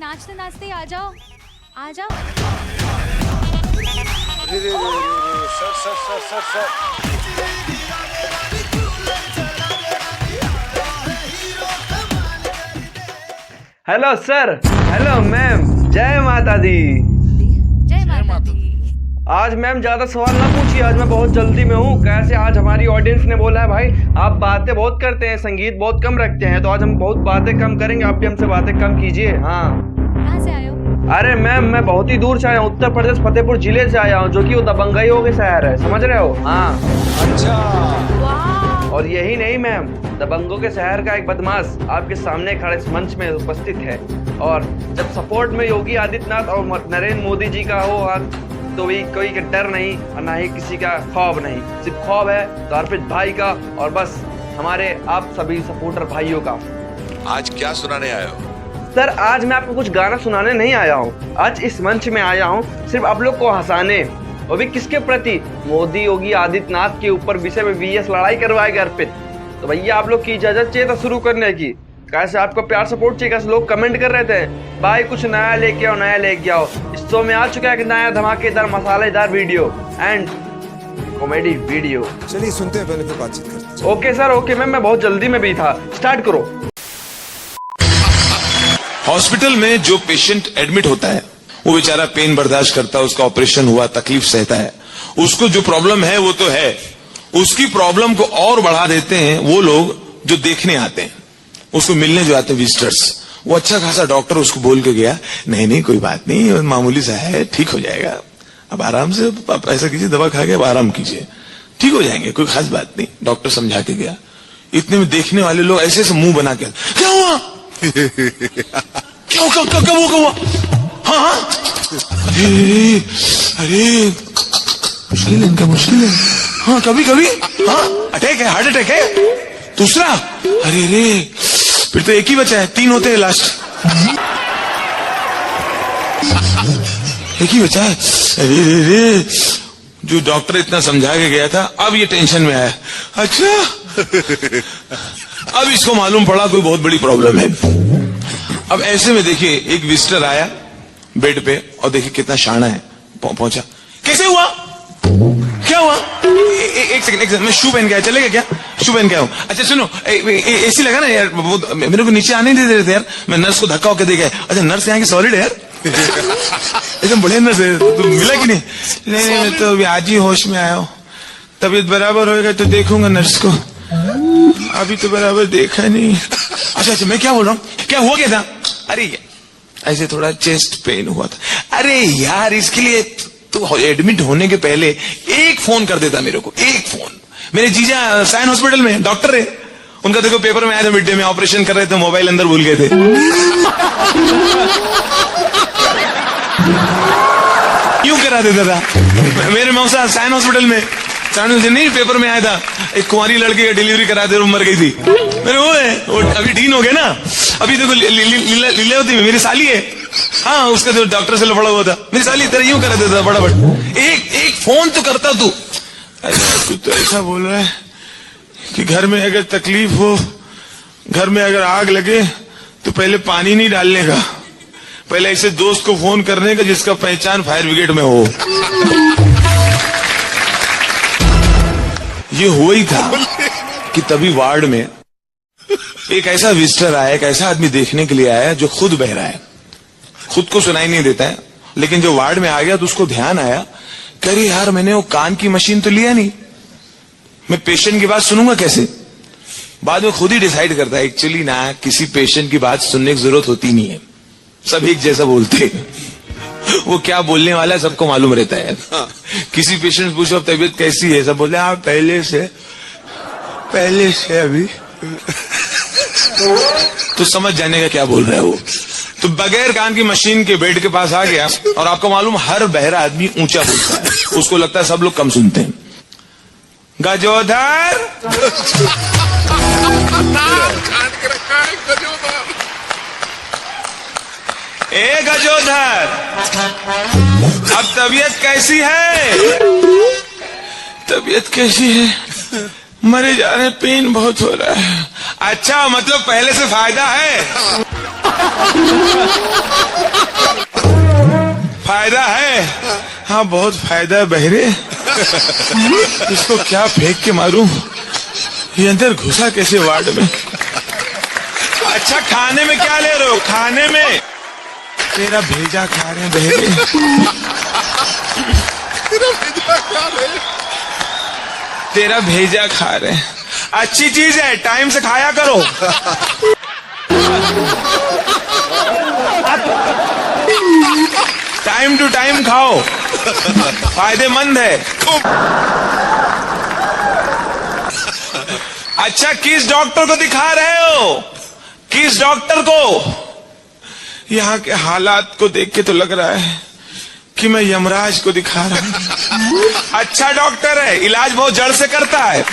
नाचते नाचते आ जाओ, आ जाओ। Sir. Hello sir, hello ma'am, जय माता दी। जय माता दी। आज मैम ज्यादा सवाल ना पूछिए, आज मैं बहुत जल्दी में हूँ। कैसे आज हमारी ऑडियंस ने बोला है भाई आप बातें बहुत करते हैं, संगीत बहुत कम रखते हैं, तो आज हम बहुत बातें कम करेंगे, आप भी हमसे बातें कम कीजिए। हाँ। कहाँ से आए हो? अरे मैम मैं बहुत ही दूर से आया हूँ, उत्तर प्रदेश फतेहपुर जिले से आया हूँ, जो कि वो दबंगइयों के शहर है, समझ रहे हो? हाँ। अच्छा। वाह। और यही नहीं मैम, दबंगों के शहर का एक बदमाश आपके सामने खड़े इस मंच में उपस्थित है। और जब सपोर्ट में योगी आदित्यनाथ और नरेंद्र मोदी जी का हो तो भी कोई का डर नहीं और ना ही किसी का खौफ नहीं, सिर्फ खौफ है तो अर्पित भाई का और बस हमारे आप सभी सपोर्टर भाइयों का। आज क्या सुनाने आए हो? सर आज मैं आपको कुछ गाना सुनाने नहीं आया हूँ, आज इस मंच में आया हूँ सिर्फ आप लोग को हंसाने। और भी किसके प्रति? मोदी योगी आदित्यनाथ के ऊपर विषय में VS लड़ाई करवाएगा अर्पित। तो भैया आप लोग की इजाजत चाहिए था शुरू करने की, कैसे आपको प्यार सपोर्ट चाहिए। कैसे लोग कमेंट कर रहे थे भाई कुछ नया लेके आओ, नया लेके आओ। इस शो में आ चुका है एक नया धमाकेदार मसालेदार वीडियो एंड कॉमेडी वीडियो। चलिए सुनते हैं, पहले फिर बातचीत करते हैं। ओके सर, ओके मैम, मैं बहुत जल्दी में भी था, स्टार्ट करो। हॉस्पिटल में जो पेशेंट एडमिट होता है वो बेचारा पेन बर्दाश्त करता है, उसका ऑपरेशन हुआ, तकलीफ सहता है, उसको जो प्रॉब्लम है वो तो है, उसकी प्रॉब्लम को और बढ़ा देते हैं वो लोग जो देखने आते हैं, उसको मिलने जो आते हैं विजिटर्स। वो अच्छा खासा डॉक्टर उसको बोल के गया, नहीं कोई बात नहीं, मामूली सा है, ठीक हो जाएगा, अब आराम से आप ऐसा कीजिए, दवा खा के अब आराम कीजिए, ठीक हो जाएंगे, कोई खास बात नहीं। डॉक्टर समझा के गया, इतने में देखने वाले लोग ऐसे ऐसे मुंह बना के, क्या हुआ क्या हुआ? हाँ अरे मुश्किल है, इनका मुश्किल है। हाँ कभी हाँ अटैक है, हार्ट अटैक है। दूसरा अरे फिर तो एक ही बचा है, 3 होते हैं लास्ट, एक ही बचा है। अरे जो डॉक्टर इतना समझा के गया था अब ये टेंशन में आया। अच्छा अब इसको मालूम पड़ा कोई बहुत बड़ी प्रॉब्लम है। अब ऐसे में देखिए एक विजिटर आया बेड पे और देखिए कितना शाना है, पहुंचा, कैसे हुआ, क्या हुआ? एक सेकंड मैं शू पहन के आया, चलेगा क्या? शू पहन के आया हूं। अच्छा सुनो, एसी लगा ना यार, मेरे को नीचे आने नहीं दे रहे थे यार, मैं नर्स को धक्का होकर दे गया। अच्छा नर्स यहाँ की सॉलिड है यार, एकदम बढ़िया नर्स है, तो मिला कि नहीं? मैं तो अभी आज ही होश में आया हूँ, तबीयत बराबर होएगा तो देखूंगा नर्स को, अभी तो बराबर देखा नहीं। अच्छा मैं क्या बोल रहा हूँ, क्या हुआ क्या था? अरे ऐसे थोड़ा चेस्ट पेन हुआ था। अरे यार इसके लिए तो एडमिट होने के पहले एक फोन कर देता मेरे को, एक फोन। मेरे जीजा साइन हॉस्पिटल में डॉक्टर है, उनका देखो पेपर में आया था, मिड डे में ऑपरेशन कर रहे थे, मोबाइल अंदर भूल गए थे। यूं करा देता था मेरे मौसा साइन हॉस्पिटल में, नहीं पेपर में आया था, एक कुंवारी लड़की का डिलीवरी करा दे, मर गई थी। मेरे वो है, वो अभी डीन हो गया ना, अभी देखो लीलावती में मेरी साली है, हाँ उसका तो डॉक्टर से लफड़ा हुआ था, मेरी साली तेरा यूं करा देता बड़ा एक फोन तो करता तू। तू तो ऐसा बोल रहा है कि घर में अगर तकलीफ हो, घर में अगर आग लगे तो पहले पानी नहीं डालने का, पहले ऐसे दोस्त को फोन करने का जिसका पहचान फायर ब्रिगेड में हो। ये हुआ ही था कि तभी वार्ड में एक ऐसा विजिटर आया, एक ऐसा आदमी देखने के लिए आया जो खुद बह रहा है, खुद को सुनाई नहीं देता है, लेकिन जो वार्ड में आ गया तो उसको ध्यान आया, कह रही यार मैंने वो कान की मशीन तो लिया नहीं, मैं पेशेंट की बात सुनूंगा कैसे? बाद में खुद ही डिसाइड करता है एक्चुअली ना, किसी पेशेंट की बात सुनने की जरूरत होती नहीं है, सब एक जैसा बोलते हैं, वो क्या बोलने वाला है सबको मालूम रहता है। किसी पेशेंट से पूछो अब तबीयत कैसी है, सब बोलते हैं आप पहले से अभी तो समझ जाने का क्या बोल रहा है वो। तो बगैर कान की मशीन के बेड के पास आ गया और आपको मालूम हर बहरा आदमी ऊंचा बोलता है, उसको लगता है सब लोग कम सुनते हैं। गजोधर ए गजोधर, अब तबीयत कैसी है? तबीयत कैसी है? मरे जा रहे, पेन बहुत हो रहा है। अच्छा मतलब पहले से फायदा है। फायदा है, हाँ बहुत फायदा है बहरे। इसको क्या फेंक के मारूं, ये अंदर घुसा कैसे वार्ड में। अच्छा खाने में क्या ले रहे हो? खाने में तेरा भेजा खा रहे हैं बहरे। तेरा भेजा खा रहे हैं, अच्छी चीज है, टाइम से खाया करो। टाइम टू टाइम खाओ, फायदेमंद है। अच्छा किस डॉक्टर को दिखा रहे हो? किस डॉक्टर को? यहाँ के हालात को देख के तो लग रहा है कि मैं यमराज को दिखा रहा हूं। अच्छा डॉक्टर है, इलाज बहुत जड़ से करता है।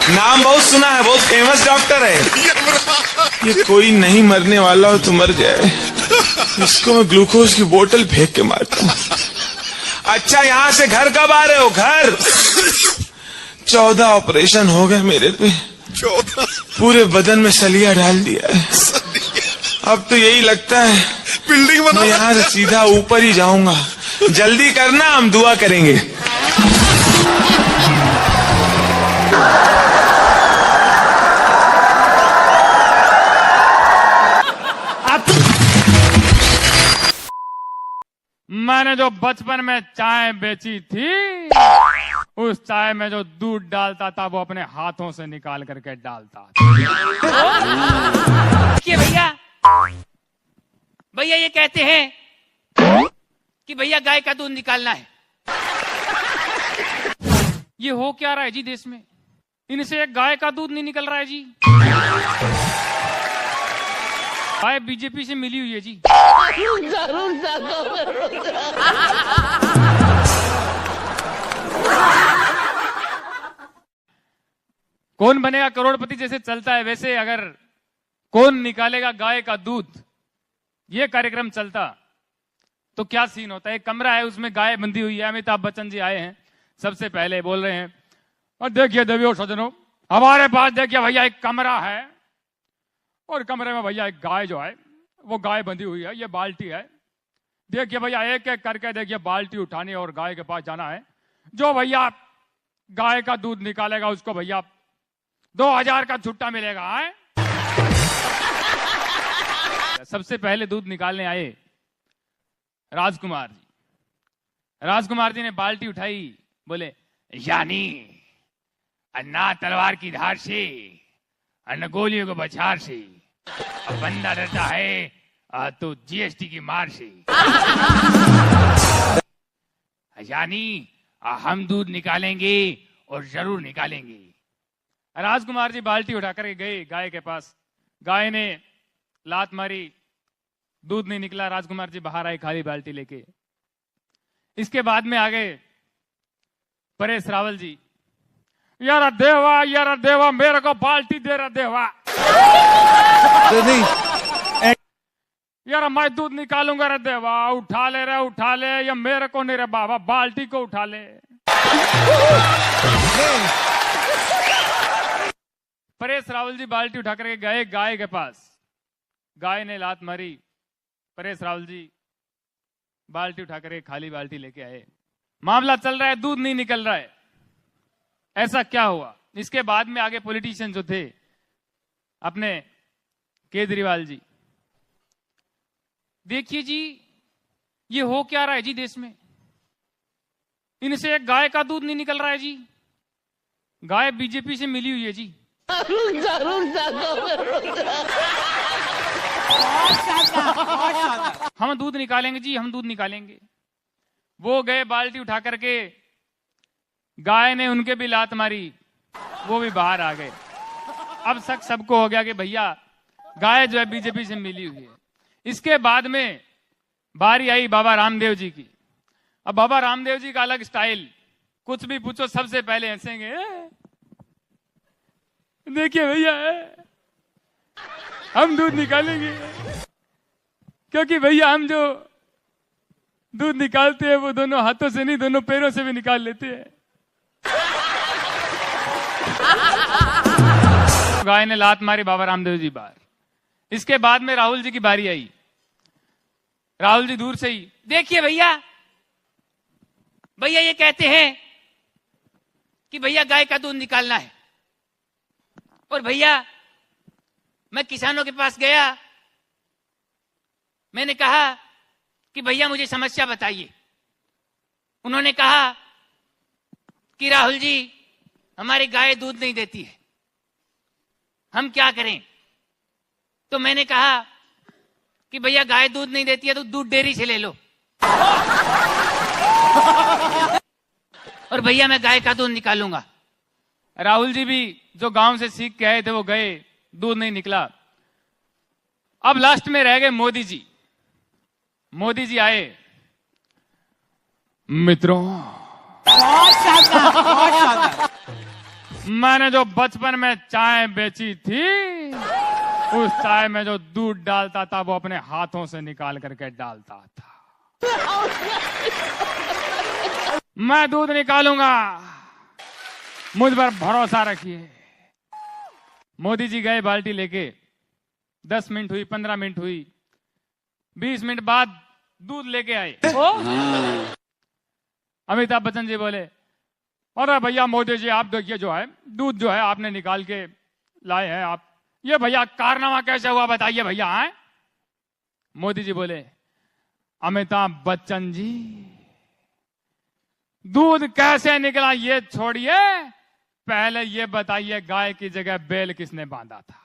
नाम बहुत सुना है, बहुत फेमस डॉक्टर है। ये कोई नहीं मरने वाला हो तो मर जाए, इसको मैं ग्लूकोज की बोतल फेंक के मारता हूं। अच्छा यहाँ से घर कब आ रहे हो? घर 14 ऑपरेशन हो गए मेरे पे, 14 पूरे बदन में सलिया डाल दिया है। अब तो यही लगता है बिल्डिंग बना, मैं यहाँ से सीधा ऊपर ही जाऊंगा। जल्दी करना, हम दुआ करेंगे। मैंने जो बचपन में चाय बेची थी, उस चाय में जो दूध डालता था वो अपने हाथों से निकाल करके डालता था। देखिए भैया, भैया ये कहते हैं कि भैया गाय का दूध निकालना है। ये हो क्या रहा है जी देश में? इनसे एक गाय का दूध नहीं निकल रहा है जी। गाय बीजेपी से मिली हुई है जी। कौन बनेगा करोड़पति जैसे चलता है, वैसे अगर कौन निकालेगा गाय का दूध, ये कार्यक्रम चलता तो क्या सीन होता है। एक कमरा है, उसमें गाय बंधी हुई है। अमिताभ बच्चन जी आए हैं, सबसे पहले बोल रहे हैं, और देखिए देवी और सज्जनों, हमारे पास देखिए भैया एक कमरा है, और कमरे में भैया एक गाय जो है वो गाय बंधी हुई है, ये बाल्टी है। देखिए भैया एक एक करके देखिए बाल्टी उठानी और गाय के पास जाना है। जो भैया गाय का दूध निकालेगा उसको भैया 2000 का छुट्टा मिलेगा है? सबसे पहले दूध निकालने आए राजकुमार जी। राजकुमार जी ने बाल्टी उठाई, बोले यानी अन्ना तलवार की धार से, अन्न गोलियों को बछार से, अब बंदा डरता है तो जीएसटी की मार से। यानी हम दूध निकालेंगे और जरूर निकालेंगे। राजकुमार जी बाल्टी उठा करके गए गाय के पास। गाय ने लात मारी, दूध नहीं निकला। राजकुमार जी बाहर आए खाली बाल्टी लेके। इसके बाद में आ गए परेश रावल जी। यार देवा मेरे को बाल्टी दे रहा देवा। यार मैं दूध निकालूंगा रे देवा, उठा ले या मेरे को नहीं रे बाबा, बाल्टी को उठा ले। परेश रावल जी बाल्टी उठा करके गए गाय के पास। गाय ने लात मारी, परेश रावल जी बाल्टी उठा करके खाली बाल्टी लेके आए। मामला चल रहा है, दूध नहीं निकल रहा है। ऐसा क्या हुआ? इसके बाद में आगे पॉलिटिशियन जो थे अपने केजरीवाल जी, देखिए जी ये हो क्या रहा है जी देश में? इनसे एक गाय का दूध नहीं निकल रहा है जी। गाय बीजेपी से मिली हुई है जी। हम दूध निकालेंगे जी, हम दूध निकालेंगे। वो गए बाल्टी उठा करके, गाय ने उनके भी लात मारी, वो भी बाहर आ गए। अब शक सबको हो गया कि भैया गाय जो है बीजेपी से मिली हुई है। इसके बाद में बारी आई बाबा रामदेव जी की। अब बाबा रामदेव जी का अलग स्टाइल, कुछ भी पूछो सबसे पहले हंसेंगे। देखिए भैया हम दूध निकालेंगे, क्योंकि भैया हम जो दूध निकालते हैं वो दोनों हाथों से नहीं, दोनों पैरों से भी निकाल लेते हैं। गाय ने लात मारी, बाबा रामदेव जी बाहर। इसके बाद में राहुल जी की बारी आई। राहुल जी दूर से ही, देखिए भैया, भैया ये कहते हैं कि भैया गाय का दूध निकालना है, और भैया मैं किसानों के पास गया, मैंने कहा कि भैया मुझे समस्या बताइए। उन्होंने कहा कि राहुल जी हमारी गाय दूध नहीं देती है, हम क्या करें? तो मैंने कहा कि भैया गाय दूध नहीं देती है तो दूध डेयरी से ले लो, और भैया मैं गाय का दूध निकालूंगा। राहुल जी भी जो गांव से सीख के आए थे वो गए, दूध नहीं निकला। अब लास्ट में रह गए मोदी जी। मोदी जी आए, मित्रों मैंने जो बचपन में चाय बेची थी, उस चाय में जो दूध डालता था वो अपने हाथों से निकाल करके डालता था। मैं दूध निकालूंगा, मुझ पर भरोसा रखिए। मोदी जी गए बाल्टी लेके। 10 मिनट हुई, 15 मिनट हुई, 20 मिनट बाद दूध लेके आए। अमिताभ बच्चन जी बोले, अरे भैया मोदी जी आप देखिए जो है दूध जो है आपने निकाल के लाए हैं आप, ये भैया कारनामा कैसे हुआ बताइए भैया। आए मोदी जी बोले, अमिताभ बच्चन जी दूध कैसे निकला ये छोड़िए, पहले ये बताइए गाय की जगह बैल किसने बांधा था।